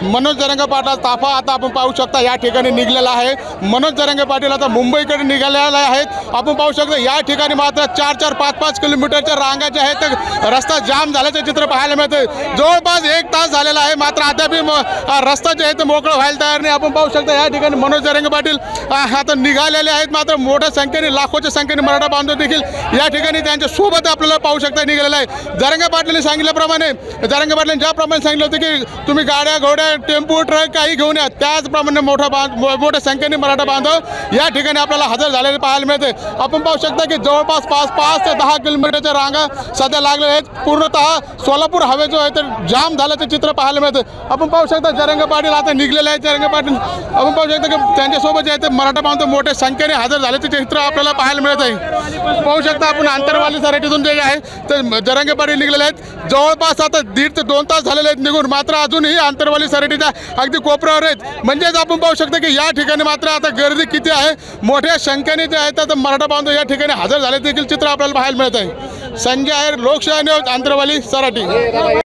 मनोज जरांगे पाटील ताफा आता आपण पाहू शकता या ठिकाणी निघलेला आहे। मनोज जरांगे पाटील आता मुंबईकडे निघालेले आहेत। आपण पाहू शकता या ठिकाणी मात्र 4-4, 5-5 किलोमीटरच्या रांगा ज्या आहेत रस्ता जाम झाल्याचे चित्र पाहायला मिळते। जवळपास 1 तास झालेला आहे, मात्र अद्यापही रस्ता जे आहे ते मोकळा व्हायला तयार नाही। आपण पाहू शकता या ठिकाणी मनोज जरांगे पाटील आता निघालेले आहेत, मात्र मोठ्या संख्येने लाखोच्या संख्येने मराठा बांधव देखील या ठिकाणी त्यांच्या सोबत आपल्याला पाहू शकता निघालेला आहे। जरांगे पाटलांनी सांगितल्याप्रमाणे जरांगे पाटलांनी ज्याप्रमाणे सांगितलं होतं की तुम्ही गाड्या घोड्या टेम्पो ट्रक काही घेऊन या, त्याचप्रमाणे मोठ्या संख्येने मराठा बांधव या ठिकाणी आपल्याला हजर झालेले पाहायला मिळते। आपण पाहू शकता की जवळपास 5 ते 10 किलोमीटरच्या रांगा सध्या लागलेल्या आहेत। पूर्णतः सोलापूर हवे जो आहे तर जाम झाल्याचे चित्र पाहायला मिळते। आपण पाहू शकता जरांगे पाटील आता निघलेले आहेत। जरांगे पाटील आपण पाहू शकता की त्यांच्यासोबत जे आहे ते मराठा बांधव मोठ्या संख्येने हजर झाल्याचे चित्र आपल्याला पाहायला मिळत आहे। पाहू शकता आपण आंतरवाली सराटीतून जे आहे ते जरांगे पाटील निघलेले आहेत। जवळपास आता 1.5 ते 2 तास झालेले आहेत निघून, मात्र अजूनही आंतरवाली सराटीच्या अगदी कोपऱ्यावर आहेत। म्हणजेच आपण पाहू शकता की या ठिकाणी मात्र आता गर्दी किती आहे, मोठ्या संख्येने जे आहेत आता मराठा बांधव या ठिकाणी हजर झाले देखील चित्र आपल्याला पाहायला मिळत आहे। संजय आहेर, लोकशाही न्यूज, आंतरवाली सराटी।